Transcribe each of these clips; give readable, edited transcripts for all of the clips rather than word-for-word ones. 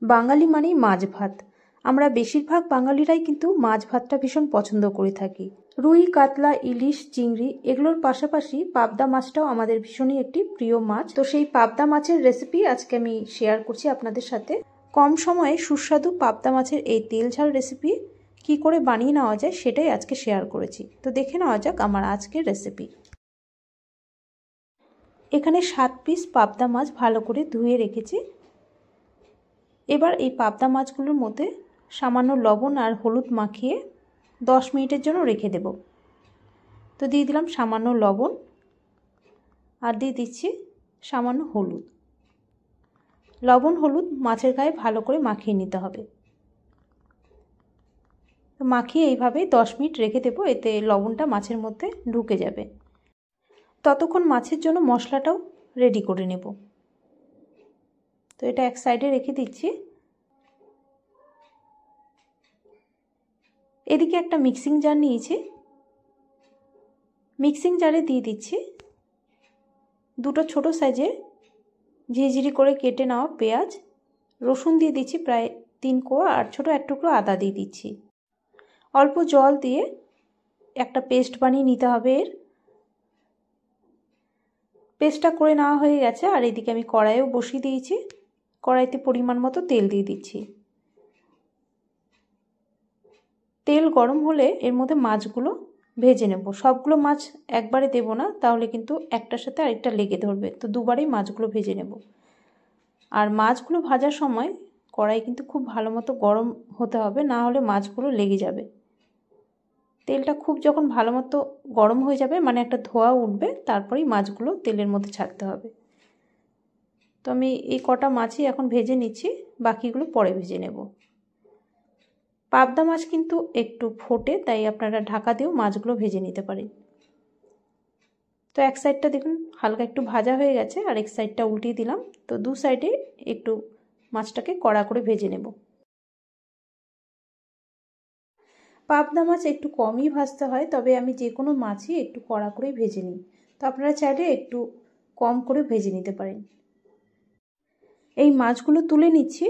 বাঙালি মানেই মাছ ভাত। আমরা বেশিরভাগ বাঙালিরাই কিন্তু মাছ ভাতটা ভীষণ পছন্দ করে থাকি। রুই, কাতলা, ইলিশ, চিংড়ি এগুলোর পাশাপাশি পাবদা মাছটাও আমাদের ভীষণই একটি প্রিয় মাছ। তো সেই পাবদা মাছের রেসিপি আজকে আমি শেয়ার করছি আপনাদের সাথে। কম সময়ে সুস্বাদু পাবদা মাছের এই তেল ঝাল রেসিপি কি করে বানিয়ে নেওয়া যায় সেটাই আজকে শেয়ার করেছি। তো দেখে নেওয়া যাক আমার আজকের রেসিপি। এখানে 7 পিস পাবদা মাছ ভালো করে ধুয়ে রেখেছি। এবার এই পাবদা মাছগুলোর মধ্যে সামান্য লবণ আর হলুদ মাখিয়ে 10 মিনিটের জন্য রেখে দেব। তো দিয়ে দিলাম সামান্য লবণ আর দিয়ে দিচ্ছি সামান্য হলুদ। লবণ হলুদ মাছের গায়ে ভালো করে মাখিয়ে নিতে হবে। তো মাখিয়ে এইভাবে 10 মিনিট রেখে দেব, এতে লবণটা মাছের মধ্যে ঢুকে যাবে। ততক্ষণ মাছের জন্য মশলাটাও রেডি করে নেব। তো এটা এক সাইডে রেখে দিচ্ছি। এদিকে একটা মিক্সিং জার নিয়েছি। মিক্সিং জারে দিয়ে দিচ্ছি দুটো ছোট সাইজের ঝিরিঝিরি করে কেটে নেওয়া পেঁয়াজ, রসুন দিয়ে দিচ্ছি প্রায় 3 কোয়া, আর ছোট এক টুকরো আদা দিয়ে দিচ্ছি। অল্প জল দিয়ে একটা পেস্ট বানিয়ে নিতে হবে। এর পেস্টটা করে নেওয়া হয়ে গেছে। আর এদিকে আমি কড়াইও বসিয়ে দিয়েছি। কড়াইতে পরিমাণ মতো তেল দিয়ে দিচ্ছি। তেল গরম হলে এর মধ্যে মাছগুলো ভেজে নেব। সবগুলো মাছ একবারে দেব না, তাহলে কিন্তু একটার সাথে আরেকটা লেগে ধরবে। তো দুবারেই মাছগুলো ভেজে নেব। আর মাছগুলো ভাজার সময় কড়াই কিন্তু খুব ভালো মতো গরম হতে হবে, না হলে মাছগুলো লেগে যাবে। তেলটা খুব যখন ভালো মতো গরম হয়ে যাবে, মানে একটা ধোঁয়া উঠবে, তারপরেই মাছগুলো তেলের মধ্যে ছাড়তে হবে। তো আমি এই কটা মাছই এখন ভেজে নিচ্ছি, বাকিগুলো পরে ভেজে নেব। পাবদা মাছ কিন্তু একটু ফোটে, তাই আপনারা ঢাকা দিয়েও মাছগুলো ভেজে নিতে পারেন। তো এক সাইডটা দেখুন হালকা একটু ভাজা হয়ে গেছে, আর এক সাইডটা উল্টিয়ে দিলাম। তো দু সাইডে একটু মাছটাকে কড়া করে ভেজে নেব। পাবদা মাছ একটু কমই ভাজতে হয়, তবে আমি যে কোনো মাছই একটু কড়া করে ভেজে নিই। তো আপনারা চাইলে একটু কম করে ভেজে নিতে পারেন। এই মাছগুলো তুলে নিচ্ছি।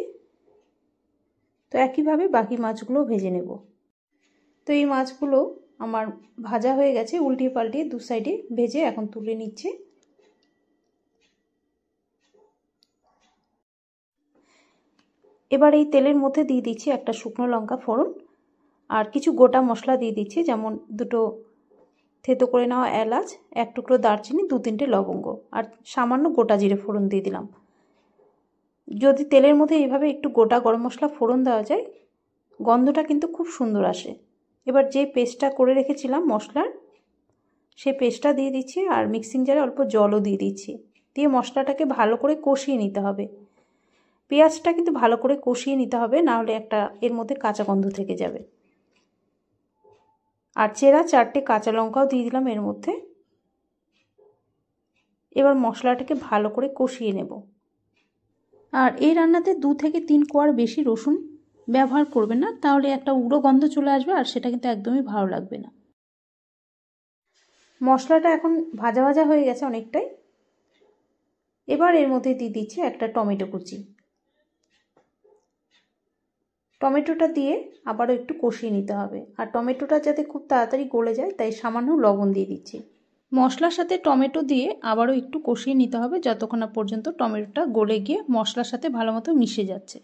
তো একইভাবে বাকি মাছগুলো ভেজে নেব। তো এই মাছগুলো আমার ভাজা হয়ে গেছে, উল্টিয়ে পাল্টিয়ে দু সাইডে ভেজে এখন তুলে নিচ্ছি। এবার এই তেলের মধ্যে দিয়ে দিচ্ছি একটা শুকনো লঙ্কা ফোড়ন, আর কিছু গোটা মশলা দিয়ে দিচ্ছি, যেমন দুটো থেতো করে নেওয়া এলাচ, এক টুকরো দারচিনি, 2-3টে লবঙ্গ, আর সামান্য গোটা জিরে ফোড়ন দিয়ে দিলাম। যদি তেলের মধ্যে এইভাবে একটু গোটা গরম মশলা ফোড়ন দেওয়া যায়, গন্ধটা কিন্তু খুব সুন্দর আসে। এবার যে পেস্টটা করে রেখেছিলাম মশলার, সেই পেস্টটা দিয়ে দিচ্ছি, আর মিক্সিং জারে অল্প জলও দিয়ে দিচ্ছি। দিয়ে মশলাটাকে ভালো করে কষিয়ে নিতে হবে। পেঁয়াজটা কিন্তু ভালো করে কষিয়ে নিতে হবে, না হলে একটা এর মধ্যে কাঁচা গন্ধ থেকে যাবে। আর চেরা 4টে কাঁচা লঙ্কাও দিয়ে দিলাম এর মধ্যে। এবার মশলাটাকে ভালো করে কষিয়ে নেব। আর এই রান্নাতে 2 থেকে 3 কোয়ার বেশি রসুন ব্যবহার করবেন না, তাহলে একটা উড়ো গন্ধ চলে আসবে, আর সেটা কিন্তু একদমই ভালো লাগবে না। মশলাটা এখন ভাজা ভাজা হয়ে গেছে অনেকটাই। এবার এর মধ্যে দিয়ে দিচ্ছি একটা টমেটো কুচি। টমেটোটা দিয়ে আবারও একটু কষিয়ে নিতে হবে, আর টমেটোটা যাতে খুব তাড়াতাড়ি গলে যায় তাই সামান্য লবণ দিয়ে দিচ্ছি। মশলার সাথে টমেটো দিয়ে আবারও একটু কষিয়ে নিতে হবে, যতক্ষণ না পর্যন্ত টমেটোটা গলে গিয়ে মশলার সাথে ভালো মতো মিশে যাচ্ছে।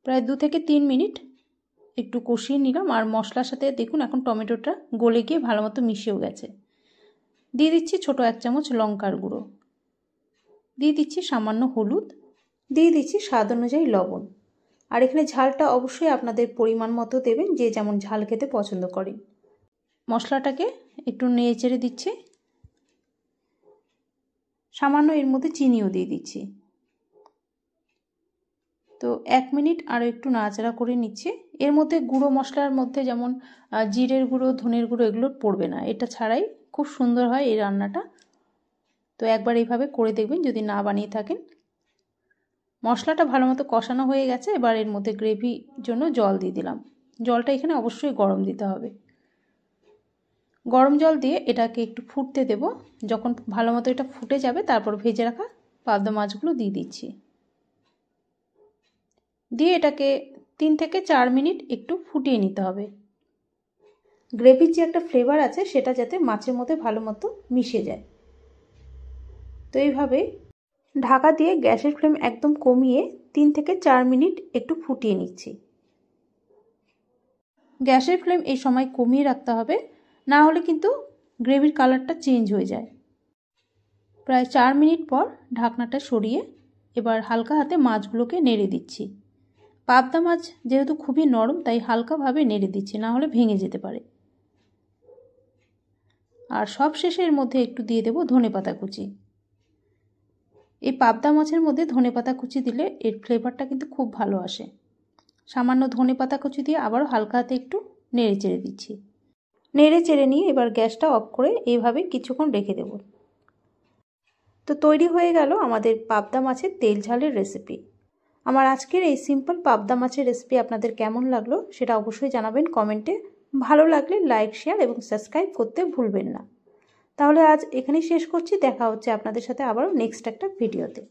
প্রায় 2 থেকে 3 মিনিট একটু কষিয়ে নিলাম, আর মশলার সাথে দেখুন এখন টমেটোটা গলে গিয়ে ভালো মতো মিশেও গেছে। দিয়ে দিচ্ছি ছোট 1 চামচ লঙ্কার গুঁড়ো, দিয়ে দিচ্ছি সামান্য হলুদ, দিয়ে দিচ্ছি স্বাদ অনুযায়ী লবণ। আর এখানে ঝালটা অবশ্যই আপনাদের পরিমাণ মতো দেবেন, যে যেমন ঝাল খেতে পছন্দ করেন। মশলাটাকে একটু নেড়ে চেড়ে দিচ্ছি। সামান্য এর মধ্যে চিনিও দিয়ে দিচ্ছি। তো 1 মিনিট আরও একটু নাড়াচাড়া করে নিচ্ছি। এর মধ্যে গুঁড়ো মশলার মধ্যে যেমন জিরের গুঁড়ো, ধনের গুঁড়ো এগুলো পড়বে না, এটা ছাড়াই খুব সুন্দর হয় এই রান্নাটা। তো একবার এইভাবে করে দেখবেন যদি না বানিয়ে থাকেন। মশলাটা ভালো মতো কষানো হয়ে গেছে। এবার এর মধ্যে গ্রেভির জন্য জল দিয়ে দিলাম। জলটা এখানে অবশ্যই গরম দিতে হবে। গরম জল দিয়ে এটাকে একটু ফুটতে দেব। যখন ভালো মতো এটা ফুটে যাবে, তারপর ভেজে রাখা পাবদা মাছগুলো দিয়ে দিচ্ছি। দিয়ে এটাকে 3 থেকে 4 মিনিট একটু ফুটিয়ে নিতে হবে। গ্রেভির যে একটা ফ্লেভার আছে সেটা যাতে মাছের মধ্যে ভালো মতো মিশে যায়। তো এইভাবে ঢাকা দিয়ে গ্যাসের ফ্লেম একদম কমিয়ে 3 থেকে 4 মিনিট একটু ফুটিয়ে নিচ্ছি। গ্যাসের ফ্লেম এই সময় কমিয়ে রাখতে হবে, না হলে কিন্তু গ্রেভির কালারটা চেঞ্জ হয়ে যায়। প্রায় 4 মিনিট পর ঢাকনাটা সরিয়ে এবার হালকা হাতে মাছগুলোকে নেড়ে দিচ্ছি। পাবদা মাছ যেহেতু খুবই নরম তাই হালকাভাবে নেড়ে দিচ্ছি, না হলে ভেঙে যেতে পারে। আর সব শেষে এর মধ্যে একটু দিয়ে দেব ধনেপাতা কুচি। এই পাবদা মাছের মধ্যে ধনেপাতা কুচি দিলে এর ফ্লেভারটা কিন্তু খুব ভালো আসে। সামান্য ধনেপাতা কুচি দিয়ে আবারও হালকা হাতে একটু নেড়ে চেড়ে দিচ্ছি। নেড়ে চেড়ে নিয়ে এবার গ্যাসটা অফ করে এইভাবে কিছুক্ষণ রেখে দেব। তো তৈরি হয়ে গেল আমাদের পাবদা মাছের তেল ঝালের রেসিপি। আমার আজকের এই সিম্পল পাবদা মাছের রেসিপি আপনাদের কেমন লাগলো সেটা অবশ্যই জানাবেন কমেন্টে। ভালো লাগলে লাইক, শেয়ার এবং সাবস্ক্রাইব করতে ভুলবেন না। তাহলে আজ এখানেই শেষ করছি। দেখা হচ্ছে আপনাদের সাথে আবারও নেক্সট একটা ভিডিওতে।